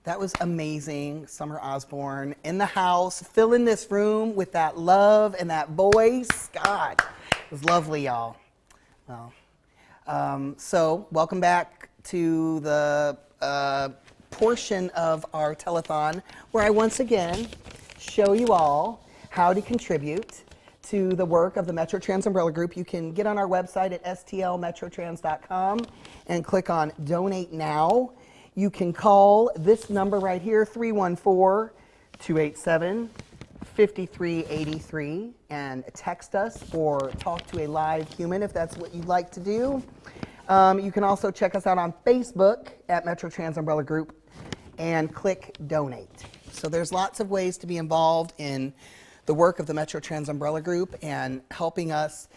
That was amazing. Summer Osborne in the house, filling this room with that love and that voice. God, it was lovely, y'all. Well, so welcome back to the portion of our telethon where I once again show you all how to contribute to the work of the Metro Trans Umbrella Group. You can get on our website at stlmetrotrans.com and click on Donate Now. You can call this number right here, 314-287-5383, and text us or talk to a live human if that's what you'd like to do. You can also check us out on Facebook at Metro Trans Umbrella Group and click Donate. So there's lots of ways to be involved in the work of the Metro Trans Umbrella Group and helping us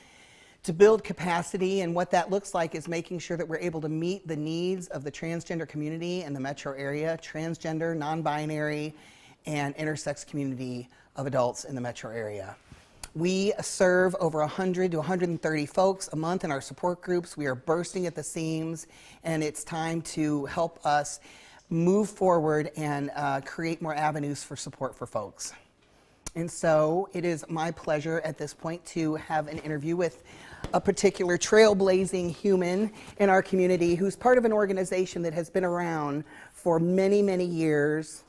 to build capacity, and what that looks like is making sure that we're able to meet the needs of the transgender community in the metro area, transgender, non-binary, and intersex community of adults in the metro area. We serve over 100 to 130 folks a month in our support groups. We are bursting at the seams, and it's time to help us move forward and create more avenues for support for folks. And so it is my pleasure at this point to have an interview with a particular trailblazing human in our community who's part of an organization that has been around for many, many years.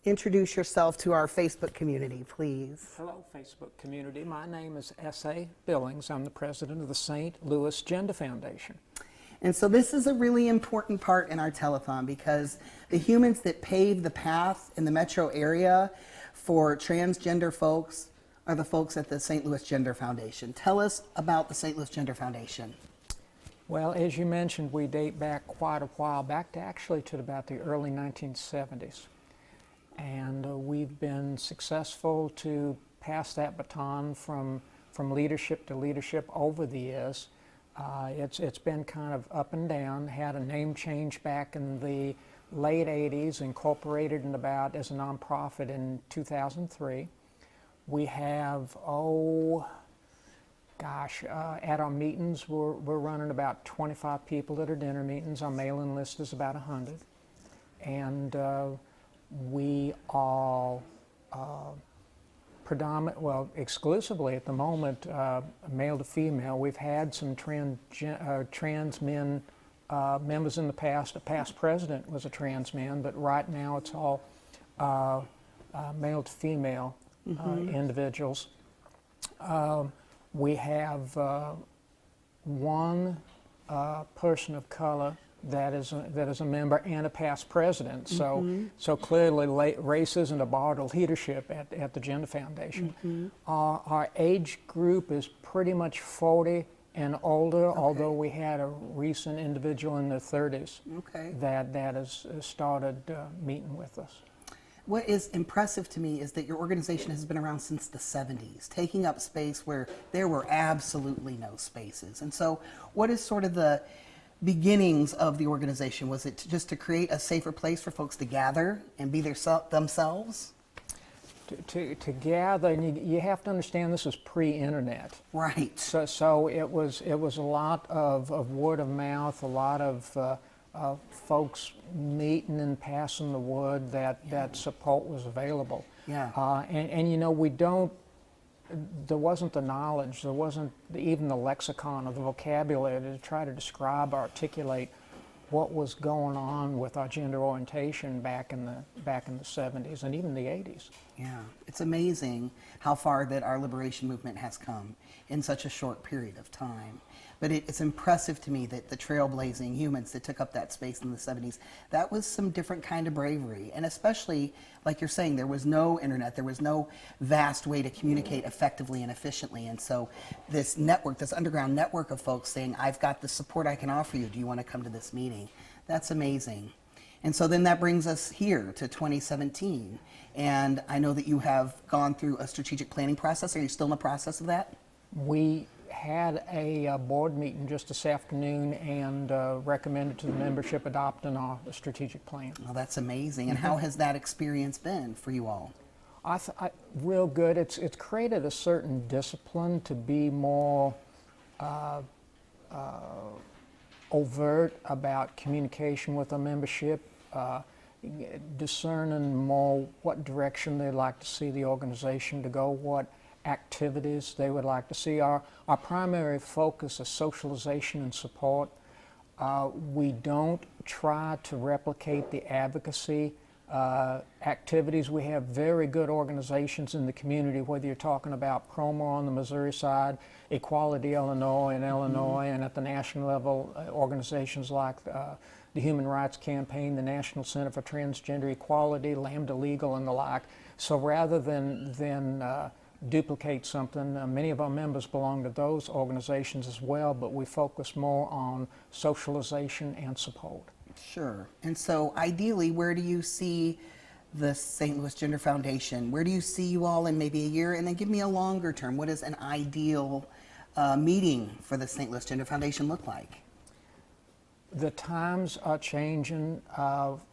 Introduce yourself to our Facebook community, please. Hello, Facebook community. My name is S.A. Billings. I'm the president of the St. Louis Gender Foundation. And so this is a really important part in our telethon because the humans that pave the path in the metro area for transgender folks are the folks at the St. Louis Gender Foundation. Tell us about the St. Louis Gender Foundation. Well, as you mentioned, we date back quite a while, back to actually to about the early 1970s. And we've been successful to pass that baton from leadership to leadership over the years. It's been kind of up and down, had a name change back in the late 80s, incorporated in about as a nonprofit in 2003. We have, at our meetings, we're running about 25 people at our dinner meetings. Our mailing list is about 100. And we are exclusively at the moment, male to female. We've had some trans men members in the past. A past president was a trans man, but right now it's all male to female individuals. We have one person of color that is a member and a past president. So clearly race isn't a bar to leadership at the Gender Foundation. Our age group is pretty much 40 and older, although we had a recent individual in their 30s that has started meeting with us. What is impressive to me is that your organization has been around since the 70s, taking up space where there were absolutely no spaces. And so what is sort of the beginnings of the organization? Was it just to create a safer place for folks to gather and be themselves? To gather, and you have to understand this was pre-internet. Right. So it was a lot of word of mouth, a lot of folks meeting and passing the word that support was available. Yeah. And you know, there wasn't the knowledge, there wasn't even the lexicon or the vocabulary to try to describe or articulate what was going on with our gender orientation back in the 70s and even the 80s. Yeah, it's amazing how far that our liberation movement has come in such a short period of time. But it's impressive to me that the trailblazing humans that took up that space in the 70s, that was some different kind of bravery. And especially, like you're saying, there was no internet, there was no vast way to communicate effectively and efficiently. And so this network, this underground network of folks saying, I've got the support I can offer you, do you want to come to this meeting? That's amazing. And so then that brings us here to 2017. And I know that you have gone through a strategic planning process. Are you still in the process of that? We had a board meeting just this afternoon and recommended to the membership adopting our strategic plan. Well, that's amazing. And how has that experience been for you all? Real good. It's created a certain discipline to be more overt about communication with our membership. discerning more what direction they'd like to see the organization to go, what activities they would like to see. Our primary focus is socialization and support. We don't try to replicate the advocacy activities. We have very good organizations in the community, whether you're talking about Promo on the Missouri side, Equality Illinois in Illinois, and at the national level, organizations like the Human Rights Campaign, the National Center for Transgender Equality, Lambda Legal, and the like. So rather than duplicate something, many of our members belong to those organizations as well, but we focus more on socialization and support. Sure. And so ideally, where do you see the St. Louis Gender Foundation? Where do you see you all in maybe a year? And then give me a longer term. What does an ideal meeting for the St. Louis Gender Foundation look like? The times are changing,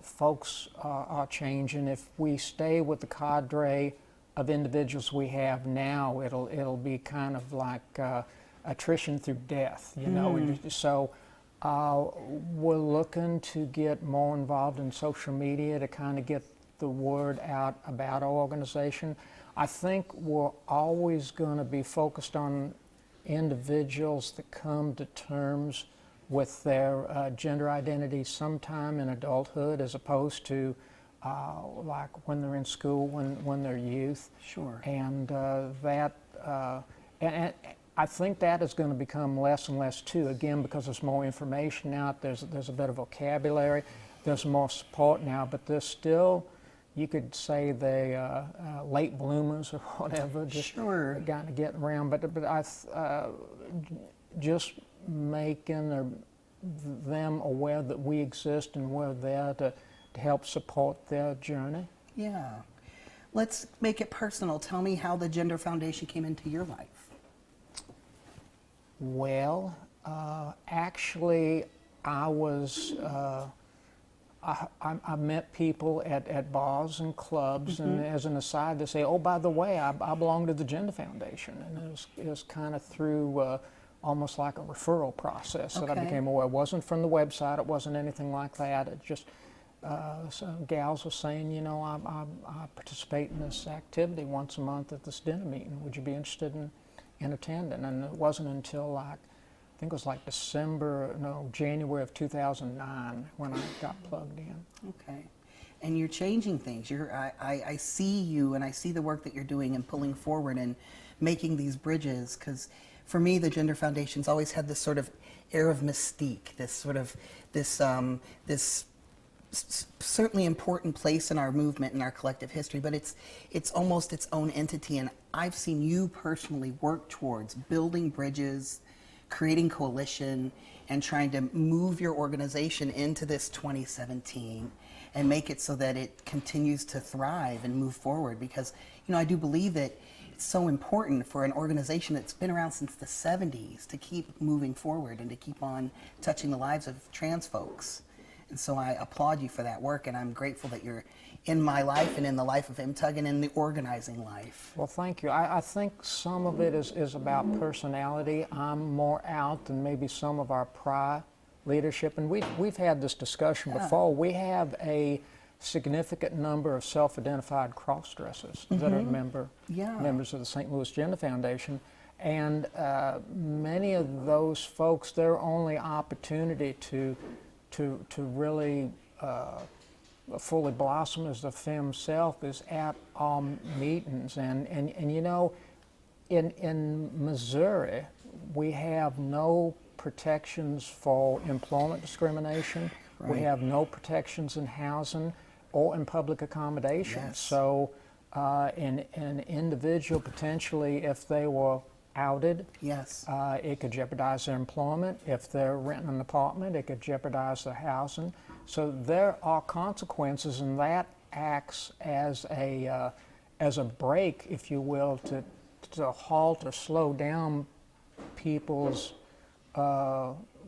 folks are changing. If we stay with the cadre of individuals we have now, it'll be kind of like attrition through death, you know. So we're looking to get more involved in social media to kind of get the word out about our organization. I think we're always going to be focused on individuals that come to terms with their gender identity sometime in adulthood, as opposed to like when they're in school, when they're youth. Sure. And and I think that is going to become less and less too, again, because there's more information out, there's a better vocabulary, there's more support now, but there's still, you could say they late bloomers or whatever, just Sure. kind of getting around, but just making them aware that we exist and we're there to help support their journey. Yeah. Let's make it personal. Tell me how the Gender Foundation came into your life. Well, actually, I was, I met people at bars and clubs, and as an aside, they say, oh, by the way, I belong to the Gender Foundation. And it was kind of through almost like a referral process that I became aware. It wasn't from the website, it wasn't anything like that. It just, some gals were saying, you know, I participate in this activity once a month at this dinner meeting. Would you be interested in attending? And it wasn't until like, I think it was like January of 2009 when I got plugged in. Okay. And you're changing things. I see you and I see the work that you're doing and pulling forward and making these bridges, because for me, the Gender Foundation's always had this sort of air of mystique, this sort of, this certainly important place in our movement and our collective history, but it's almost its own entity. And I've seen you personally work towards building bridges, creating coalition, and trying to move your organization into this 2017 and make it so that it continues to thrive and move forward. Because, you know, I do believe that it's so important for an organization that's been around since the 70s to keep moving forward and to keep on touching the lives of trans folks. And so I applaud you for that work, and I'm grateful that you're in my life and in the life of MTUG and in the organizing life. Well, thank you. I think some of it is about personality. I'm more out than maybe some of our prior leadership, and we've had this discussion before. We have a significant number of self-identified cross-dressers that are members of the St. Louis Gender Foundation, and many of those folks, their only opportunity to really fully blossom as the femme self is at our meetings. And you know, in Missouri, we have no protections for employment discrimination. Right. We have no protections in housing or in public accommodations. Yes. So an individual potentially, if they were outed, it could jeopardize their employment. If they're renting an apartment, it could jeopardize their housing. So there are consequences, and that acts as a brake, if you will, to halt or slow down people's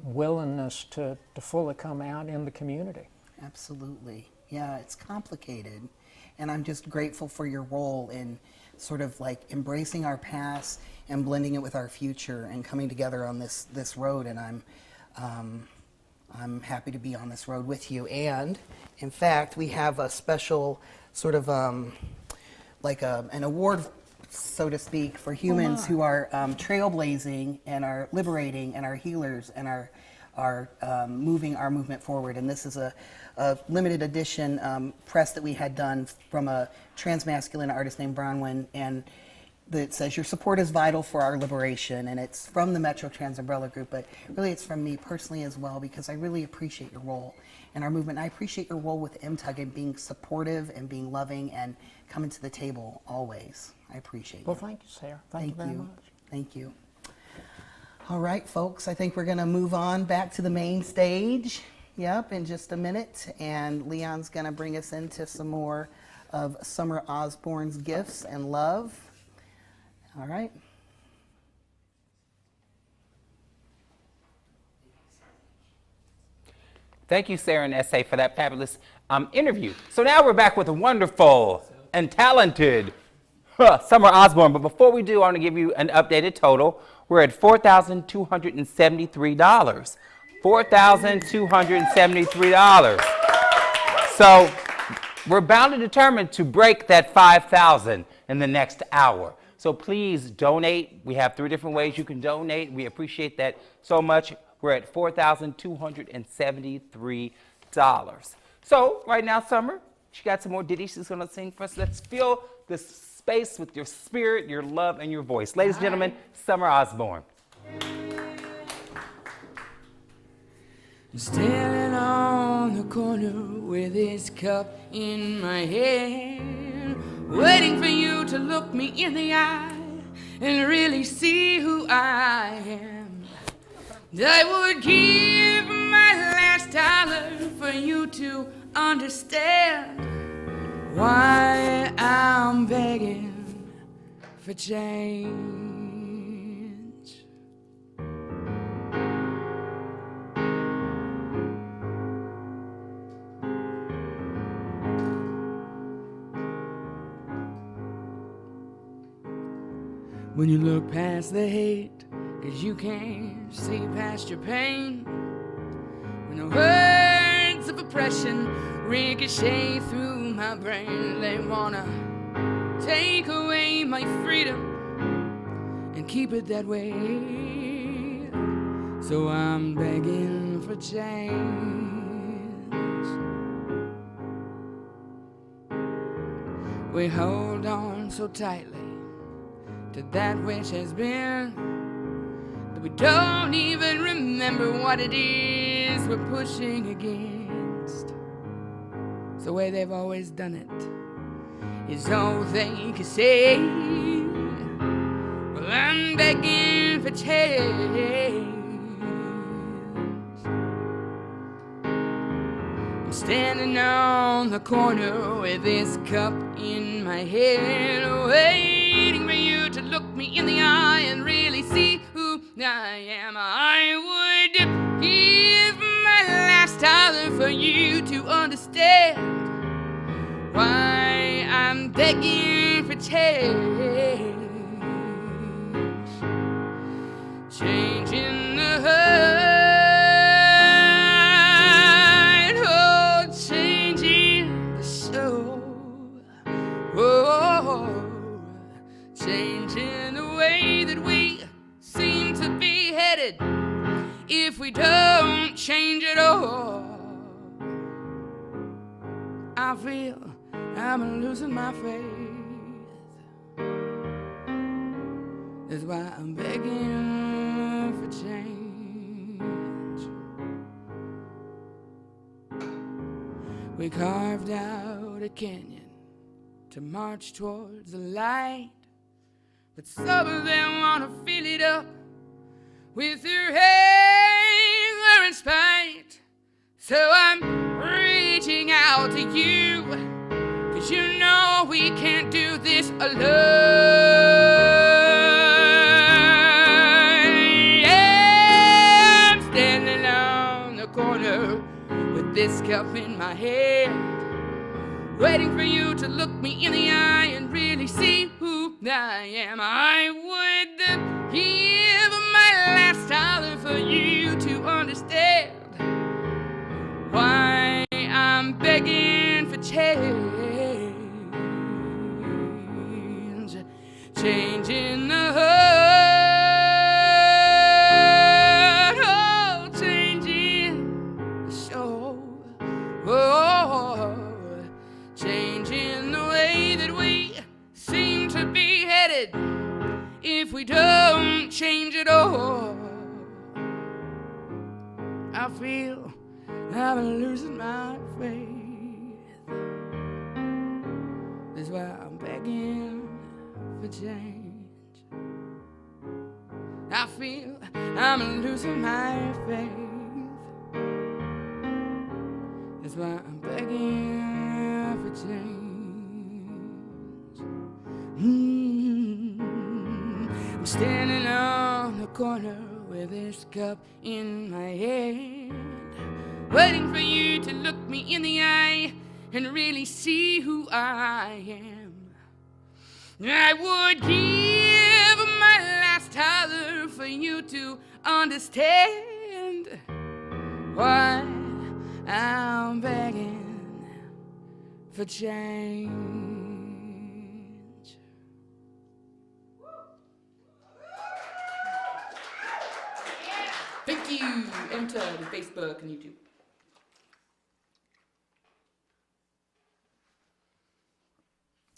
willingness to fully come out in the community. Absolutely. Yeah, it's complicated. And I'm just grateful for your role in sort of like embracing our past and blending it with our future and coming together on this road. And I'm happy to be on this road with you. And in fact, we have a special sort of like an award, so to speak, for humans who are trailblazing and are liberating and are healers and are moving our movement forward. And this is a limited edition press that we had done from a transmasculine artist named Bronwyn, and that says your support is vital for our liberation, and it's from the Metro Trans Umbrella Group, but really it's from me personally as well, because I really appreciate your role in our movement. I appreciate your role with MTUG and being supportive and being loving and coming to the table always. I appreciate Well, it. thank you, Sarah. Thank you very much. Thank you. All right, folks, I think we're going to move on back to the main stage. Yep, in just a minute, and Leon's going to bring us into some more of Summer Osborne's gifts and love. All right. Thank you, Sarah and S.A., for that fabulous interview. So now we're back with a wonderful and talented Summer Osborne. But before we do, I want to give you an updated total. We're at $4,273. $4,273. So we're bound and determined to break that $5,000 in the next hour. So please donate. We have 3 different ways you can donate. We appreciate that so much. We're at $4,273. So right now, Summer, she got some more ditties she's going to sing for us. Let's fill this space with your spirit, your love, and your voice. Ladies and gentlemen, Summer Osborne. Standing on the corner with this cup in my hand, waiting for you to look me in the eye and really see who I am. I would give my last dollar for you to understand why I'm begging for change. When you look past the hate, 'cause you can't see past your pain. When the words of oppression ricochet through my brain, they wanna take away my freedom and keep it that way. So I'm begging for change. We hold on so tightly to that which has been, that we don't even remember what it is we're pushing against. It's the way they've always done it, is all they can say. Well, I'm begging for change. I'm standing on the corner with this cup in my hand, waiting for you to look me in the eye and really see who I am. I would give my last dollar for you to understand why I'm begging for change. Changing the heart, oh, changing the soul. Oh, changing the way that we seem to be headed if we don't change it all. I feel I'm losing my faith. That's why I'm begging for change. We carved out a canyon to march towards the light, but some of them want to fill it up with their anger and spite. So I'm reaching out to you, 'cause you know we can't do this alone. Yeah, I'm standing on the corner with this cup in my hand, waiting for you to look me in the eye and really see who I am. I would give my last dollar for you to understand changing the heart, oh, changing the show, oh, changing the way that we seem to be headed if we don't change it all. I feel I'm losing my faith. That's why I'm begging for change. I feel I'm losing my faith. That's why I'm begging for change. I'm standing on the corner with this cup in my hand, waiting for you to look me in the eye and really see who I am. I would give my last dollar for you to understand why I'm begging for change. Thank you, enter the Facebook and YouTube.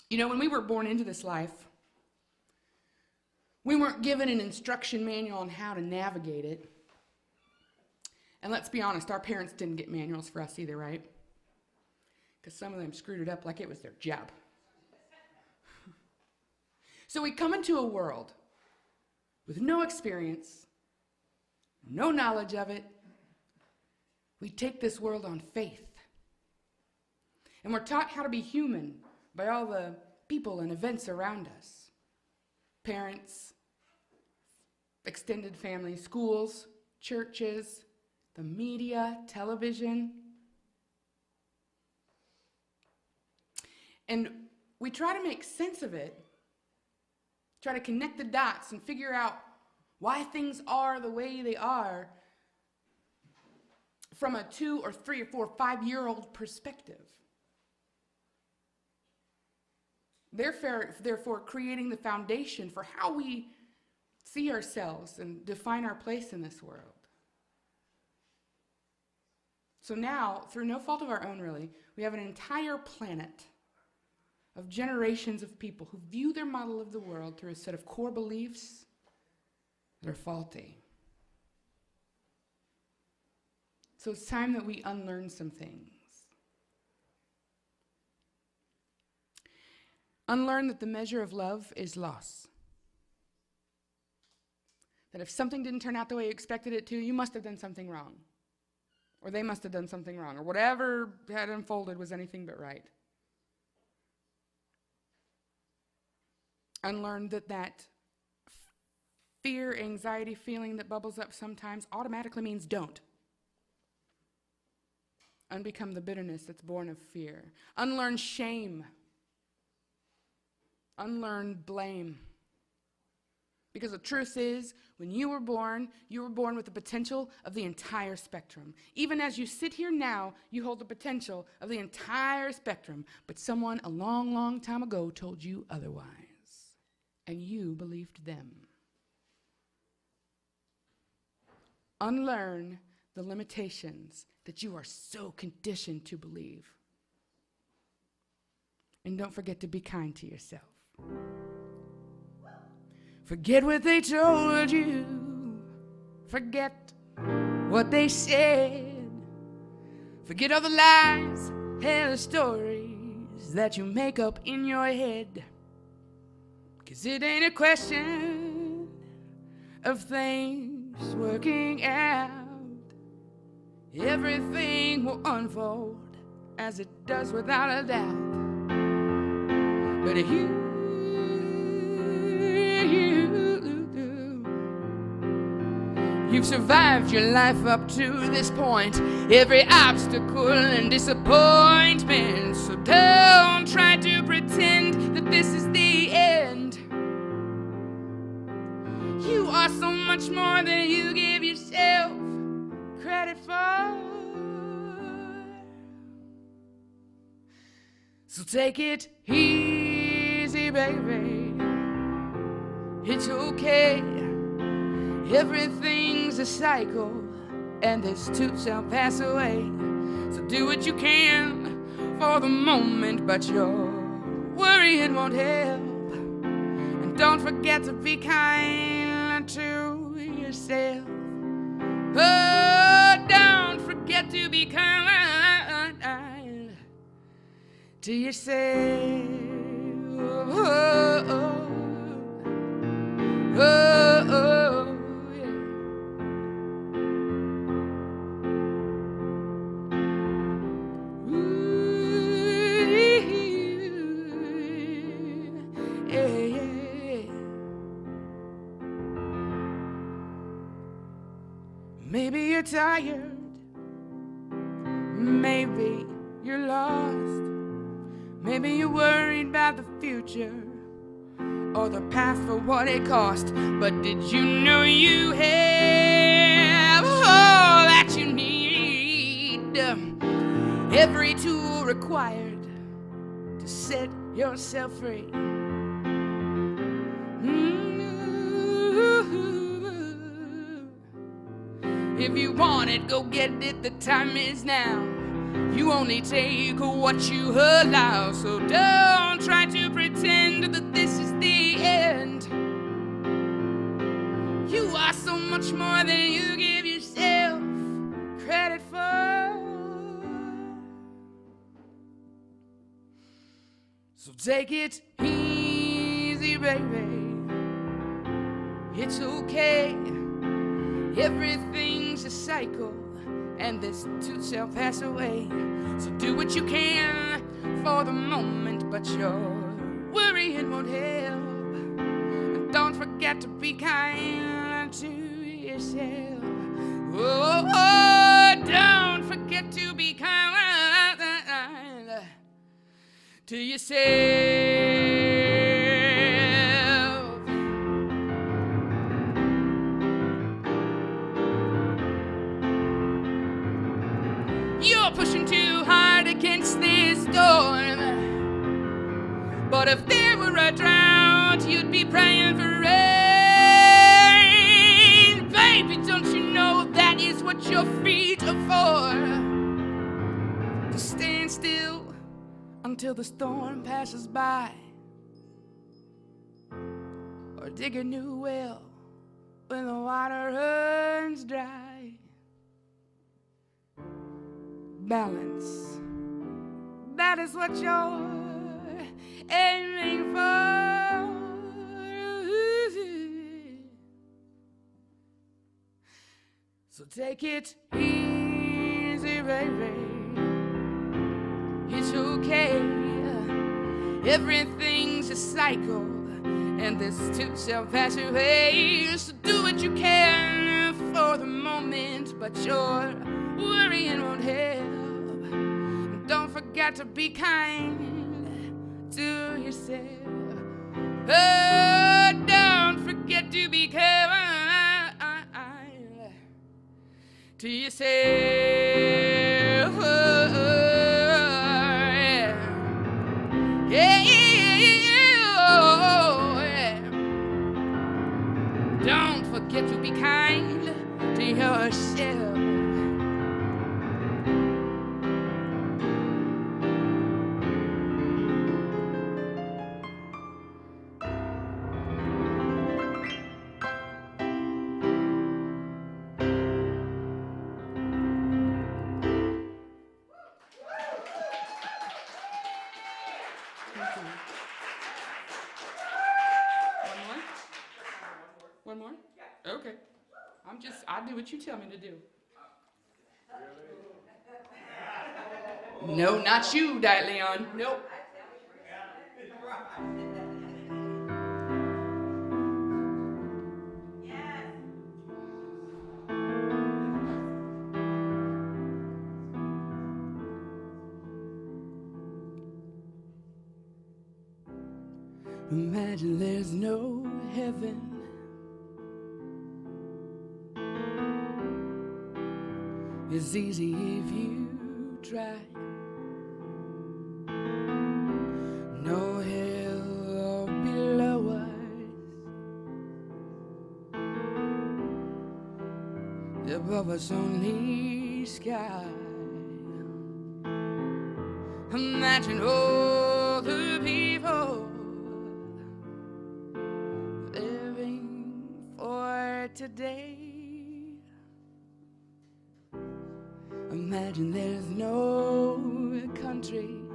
You know, when we were born into this life, we weren't given an instruction manual on how to navigate it. And let's be honest, our parents didn't get manuals for us either, right? Because some of them screwed it up like it was their job. So we come into a world with no experience, no knowledge of it. We take this world on faith. And we're taught how to be human by all the people and events around us. Parents, extended family, schools, churches, the media, television. And we try to make sense of it, try to connect the dots and figure out why things are the way they are from a 2 or 3 or 4 or 5-year-old perspective. Therefore, creating the foundation for how we see ourselves and define our place in this world. So now, through no fault of our own really, we have an entire planet of generations of people who view their model of the world through a set of core beliefs that are faulty. So it's time that we unlearn some things. Unlearn that the measure of love is loss. That if something didn't turn out the way you expected it to, you must have done something wrong. Or they must have done something wrong. Or whatever had unfolded was anything but right. Unlearn that fear, anxiety feeling that bubbles up sometimes automatically means don't. Unbecome the bitterness that's born of fear. Unlearn shame. Unlearn blame. Because the truth is, when you were born with the potential of the entire spectrum. Even as you sit here now, you hold the potential of the entire spectrum. But someone a long, long time ago told you otherwise. And you believed them. Unlearn the limitations that you are so conditioned to believe. And don't forget to be kind to yourself. Forget what they told you. Forget what they said. Forget all the lies and the stories that you make up in your head. 'Cause it ain't a question of things working out. Everything will unfold as it does without a doubt. But you've survived your life up to this point, every obstacle and disappointment. So don't try to pretend that this is the end. You are so much more than you give yourself credit for. So take it easy, baby. It's okay, everything's a cycle, and this too shall pass away. So do what you can for the moment, but your worrying won't help. And don't forget to be kind to yourself. Oh, don't forget to be kind to yourself. Oh, oh, oh, oh, yeah. Ooh, yeah, yeah. Maybe you're tired, maybe you're lost, maybe you're worried about the future or the path for what it cost. But did you know you have all that you need? Every tool required to set yourself free. If you want it, go get it, the time is now. You only take what you allow, so don't try to pretend that this is the end. You are so much more than you give yourself credit for. So take it easy, baby. It's okay, everything's a cycle, and this too shall pass away. So do what you can for the moment, but your worrying won't help. And don't forget to be kind to yourself. Oh, oh, don't forget to be kind to yourself. You're pushing too hard against this storm, but if there were a drought, you'd be praying for rain. Baby, don't you know that is what your feet are for? To stand still until the storm passes by, or dig a new well when the water runs dry. Balance, that is what you're aiming for. So take it easy, baby. It's okay, everything's a cycle, and this too shall pass away. So do what you can for the moment, but your worrying won't help. Don't forget to be kind to yourself. Oh, don't forget to be kind to yourself. Oh, yeah. Yeah, oh, yeah. Don't forget to be kind to yourself. One more? Okay. I do what you tell me to do. No, not you, Diet Leon. Nope. Imagine there's no heaven. It's easy if you try. No hell below us, above us only sky. Imagine all the people living for today. Imagine there's no countries.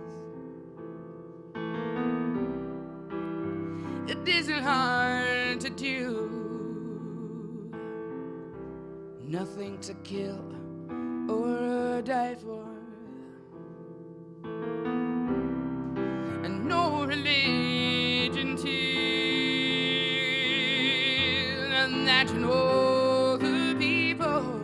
It isn't hard to do. Nothing to kill or die for. And no religion till. Imagine all the people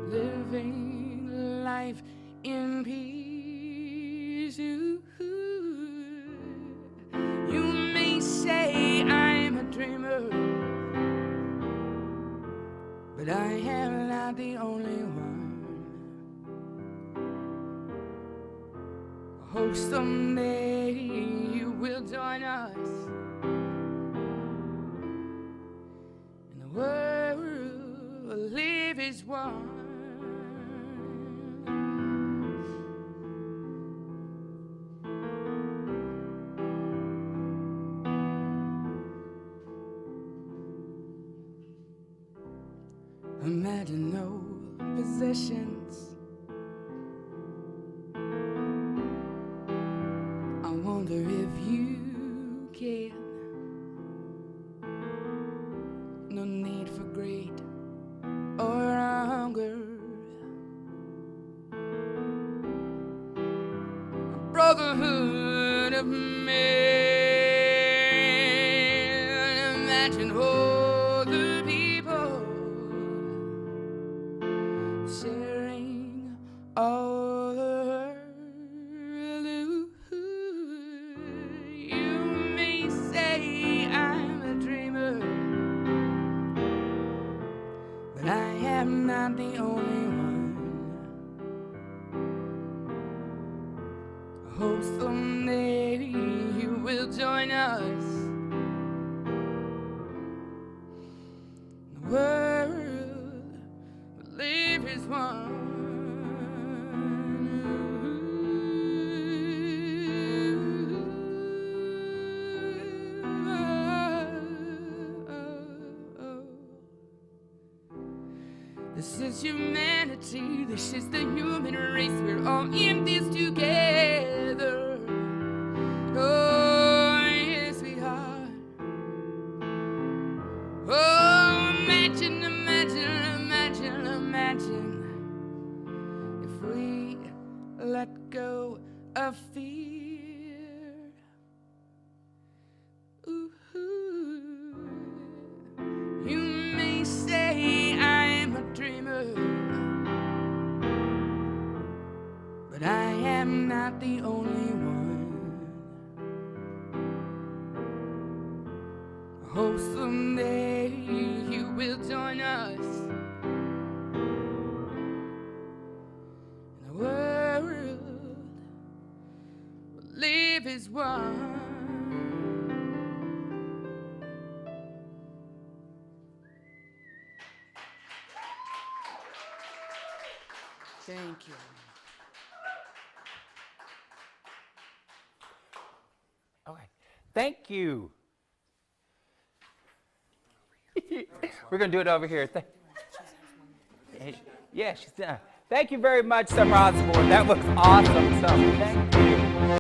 living life in peace. You may say I'm a dreamer, but I am not the only one. I hope someday you will join us, and the world will live as one. Imagine no possessions. I wonder if you can. No need for greed or hunger. A brotherhood of men. Imagine all the people sharing all the world. You may say I'm a dreamer, but I am not the only one. I hope someday you will join us. The world will live as one. This is humanity, this is the human race. We're all in this together. Oh, yes, we are. Oh, imagine, imagine, imagine, imagine if we let go of fear. Ooh, you may say I'm a dreamer, but I am not the only one. I hope someday you will join us, and the world will live as one. Thank you. Okay. Thank you. We're going to do it over here. Yeah, she's done. Thank you very much, Summer Osborne. That looks awesome. So, thank you.